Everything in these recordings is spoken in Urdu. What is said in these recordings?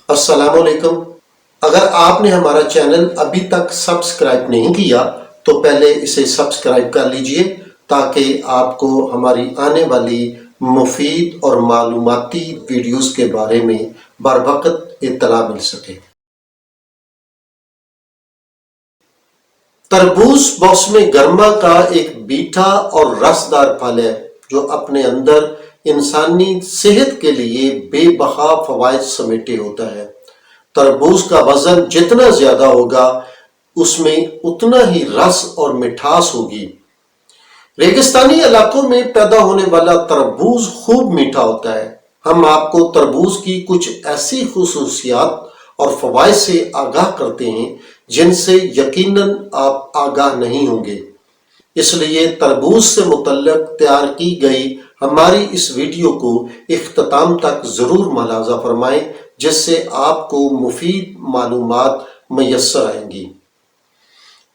السلام علیکم۔ اگر آپ نے ہمارا چینل ابھی تک سبسکرائب نہیں کیا تو پہلے اسے سبسکرائب کر لیجئے تاکہ آپ کو ہماری آنے والی مفید اور معلوماتی ویڈیوز کے بارے میں بروقت اطلاع مل سکے۔ تربوز موسم گرما کا ایک میٹھا اور رسدار پھل ہے جو اپنے اندر انسانی صحت کے لیے بے بہا فوائد سمیٹے ہوتا ہے۔ تربوز کا وزن جتنا زیادہ ہوگا اس میں اتنا ہی رس اور مٹھاس ہوگی۔ ریگستانی علاقوں میں پیدا ہونے والا تربوز خوب میٹھا ہوتا ہے۔ ہم آپ کو تربوز کی کچھ ایسی خصوصیات اور فوائد سے آگاہ کرتے ہیں جن سے یقیناً آپ آگاہ نہیں ہوں گے۔ اس لیے تربوز سے متعلق تیار کی گئی ہماری اس ویڈیو کو اختتام تک ضرور ملاحظہ فرمائیں جس سے آپ کو مفید معلومات میسر آئیں گی۔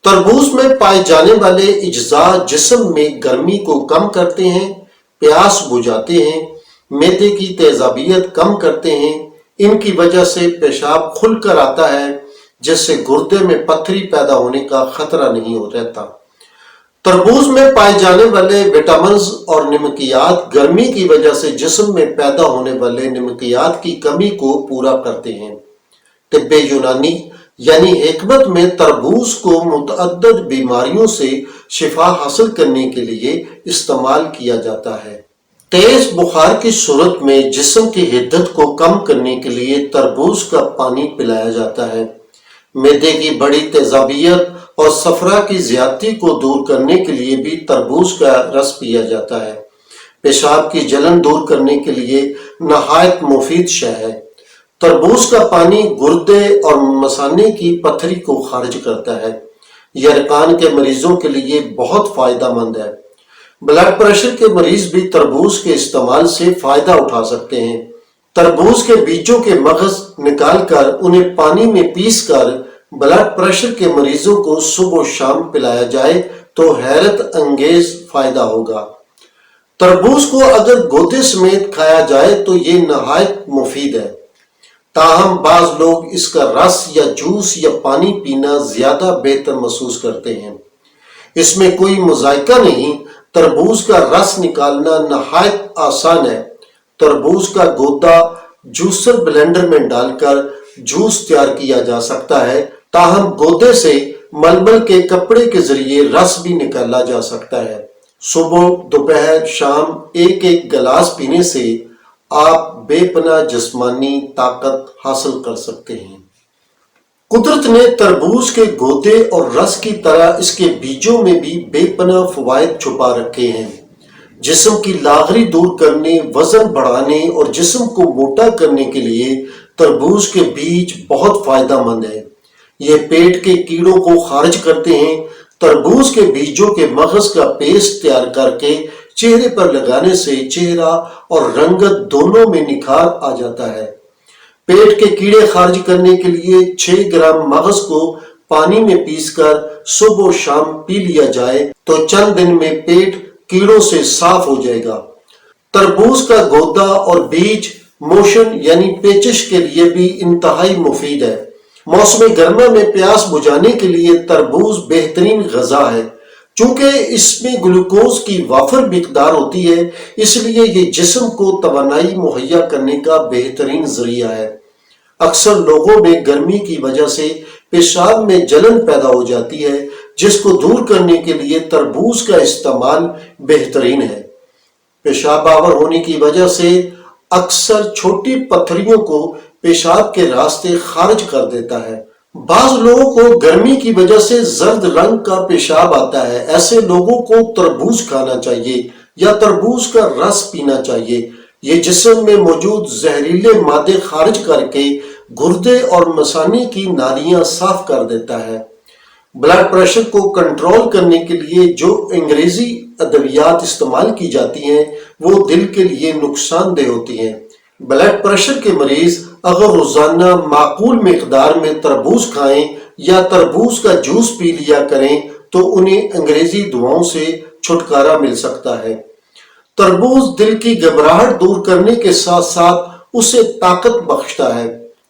تربوز میں پائے جانے والے اجزاء جسم میں گرمی کو کم کرتے ہیں، پیاس بجھاتے ہیں، معدے کی تیزابیت کم کرتے ہیں۔ ان کی وجہ سے پیشاب کھل کر آتا ہے جس سے گردے میں پتھری پیدا ہونے کا خطرہ نہیں رہتا۔ تربوز میں پائے جانے والے وٹامنز اور نمکیات گرمی کی وجہ سے جسم میں پیدا ہونے والے نمکیات کی کمی کو پورا کرتے ہیں۔ طب یونانی یعنی حکمت میں تربوز کو متعدد بیماریوں سے شفا حاصل کرنے کے لیے استعمال کیا جاتا ہے۔ تیز بخار کی صورت میں جسم کی حدت کو کم کرنے کے لیے تربوز کا پانی پلایا جاتا ہے۔ معدے کی بڑی تیزابیت اور صفرا کی زیادتی کو دور کرنے کے لیے بھی تربوز کا رس پیا جاتا ہے۔ پیشاب کی جلن دور کرنے کے لیے نہایت مفید شے ہے۔ تربوز کا پانی گردے اور مثانے کی پتھری کو خارج کرتا ہے۔ یہ ارکان کے مریضوں کے لیے بہت فائدہ مند ہے۔ بلڈ پریشر کے مریض بھی تربوز کے استعمال سے فائدہ اٹھا سکتے ہیں۔ تربوز کے بیجوں کے مغز نکال کر انہیں پانی میں پیس کر بلڈ پریشر کے مریضوں کو صبح و شام پلایا جائے تو حیرت انگیز فائدہ ہوگا۔ تربوز کو اگر گودے سمیت کھایا جائے تو یہ نہایت مفید ہے، تاہم بعض لوگ اس کا رس یا جوس یا پانی پینا زیادہ بہتر محسوس کرتے ہیں۔ اس میں کوئی مذائقہ نہیں۔ تربوز کا رس نکالنا نہایت آسان ہے۔ تربوز کا گودا جوسر بلینڈر میں ڈال کر جوس تیار کیا جا سکتا ہے، تاہم گودے سے ململ کے کپڑے کے ذریعے رس بھی نکالا جا سکتا ہے۔ صبح، دوپہر، شام ایک ایک گلاس پینے سے آپ بے پناہ جسمانی طاقت حاصل کر سکتے ہیں۔ قدرت نے تربوز کے گودے اور رس کی طرح اس کے بیجوں میں بھی بے پناہ فوائد چھپا رکھے ہیں۔ جسم کی لاغری دور کرنے، وزن بڑھانے اور جسم کو موٹا کرنے کے لیے تربوز کے بیج بہت فائدہ مند ہیں۔ یہ پیٹ کے کیڑوں کو خارج کرتے ہیں۔ تربوز کے بیجوں کے مغز کا پیسٹ تیار کر کے چہرے پر لگانے سے چہرہ اور رنگت دونوں میں نکھار آ جاتا ہے۔ پیٹ کے کیڑے خارج کرنے کے لیے 6 گرام مغز کو پانی میں پیس کر صبح و شام پی لیا جائے تو چند دن میں پیٹ کیڑوں سے صاف ہو جائے گا۔ تربوز کا گودا اور بیج موشن یعنی پیچش کے لیے بھی انتہائی مفید ہے۔ موسم گرما میں پیاس بجھانے کے لیے تربوز بہترین غذا ہے۔ چونکہ اس میں گلوکوز کی وافر مقدار ہوتی ہے اس لیے یہ جسم کو توانائی مہیا کرنے کا بہترین ذریعہ ہے۔ اکثر لوگوں میں گرمی کی وجہ سے پیشاب میں جلن پیدا ہو جاتی ہے جس کو دور کرنے کے لیے تربوز کا استعمال بہترین ہے۔ پیشاب آور ہونے کی وجہ سے اکثر چھوٹی پتھریوں کو پیشاب کے راستے خارج کر دیتا ہے۔ بعض لوگوں کو گرمی کی وجہ سے زرد رنگ کا پیشاب آتا ہے۔ ایسے لوگوں کو تربوز کھانا چاہیے یا تربوز کا رس پینا چاہیے۔ یہ جسم میں موجود زہریلے مادے خارج کر کے گردے اور مثانے کی نالیاں صاف کر دیتا ہے۔ بلڈ پریشر کو کنٹرول کرنے کے لیے جو انگریزی ادویات استعمال کی جاتی ہیں وہ دل کے لیے نقصان دہ ہوتی ہیں۔ بلڈ پریشر کے مریض اگر روزانہ معقول مقدار میں تربوز کھائیں یا تربوز کا جوس پی لیا کریں تو انہیں انگریزی دواؤں سے چھٹکارا مل سکتا ہے۔ تربوز دل کی گھبراہٹ دور کرنے کے ساتھ ساتھ اسے طاقت بخشتا ہے۔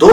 2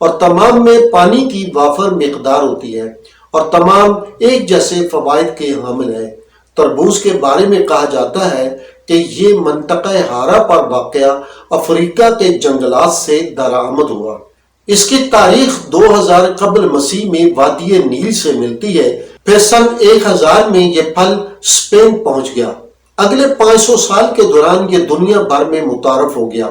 اور تمام میں پانی کی وافر مقدار ہوتی ہے اور تمام ایک جیسے فوائد کے حامل ہیں۔ تربوز کے بارے میں کہا جاتا ہے کہ یہ منطقہ ہارا پر واقع افریقہ کے جنگلات سے درآمد ہوا۔ اس کی تاریخ 2000 قبل مسیح میں وادی نیل سے ملتی ہے، پھر سن 1000 میں یہ پھل اسپین پہنچ گیا۔ اگلے 500 سال کے دوران یہ دنیا بھر میں متعارف ہو گیا۔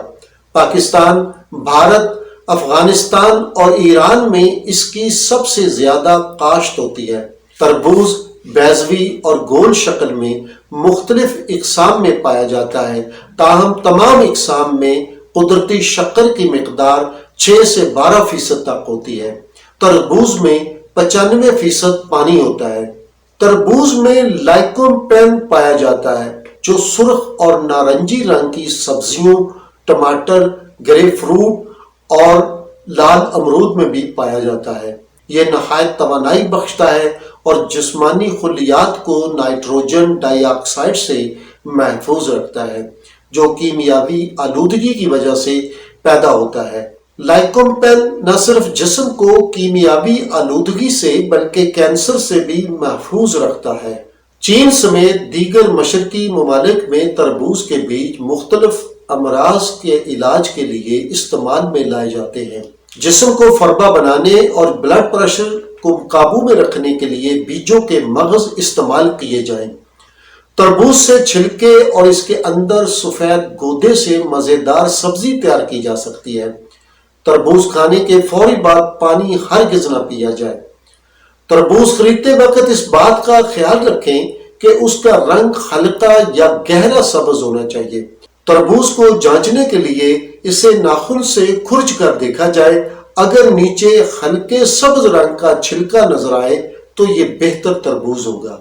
پاکستان، بھارت، افغانستان اور ایران میں اس کی سب سے زیادہ کاشت ہوتی ہے۔ تربوز بیضوی اور گول شکل میں مختلف اقسام میں پایا جاتا ہے، تاہم تمام اقسام میں قدرتی شکر کی مقدار 6 سے 12% تک ہوتی ہے۔ تربوز میں 95% پانی ہوتا ہے۔ تربوز میں لائکوپین پایا جاتا ہے جو سرخ اور نارنجی رنگ کی سبزیوں، ٹماٹر، گریپ فروٹ اور لال امرود میں بھی پایا جاتا ہے۔ یہ نہایت توانائی بخشتا ہے اور جسمانی خلیات کو نائٹروجن ڈائی آکسائڈ سے محفوظ رکھتا ہے جو کیمیاوی آلودگی کی وجہ سے پیدا ہوتا ہے۔ لائکوپین نہ صرف جسم کو کیمیاوی آلودگی سے بلکہ کینسر سے بھی محفوظ رکھتا ہے۔ چین سمیت دیگر مشرقی ممالک میں تربوز کے بیج مختلف امراض کے علاج کے لیے استعمال میں لائے جاتے ہیں۔ جسم کو فربا بنانے اور بلڈ پریشر کو قابو میں رکھنے کے لیے بیجوں کے مغز استعمال کیے جائیں۔ تربوز سے چھلکے اور اس کے اندر سفید گودے سے مزیدار سبزی تیار کی جا سکتی ہے۔ تربوز کھانے کے فوری بعد پانی ہرگز نہ پیا جائے۔ تربوز خریدتے وقت اس بات کا خیال رکھیں کہ اس کا رنگ ہلکا یا گہرا سبز ہونا چاہیے۔ تربوز کو جانچنے کے لیے اسے ناخن سے کھرچ کر دیکھا جائے۔ اگر نیچے ہلکے سبز رنگ کا چھلکا نظر آئے تو یہ بہتر تربوز ہوگا۔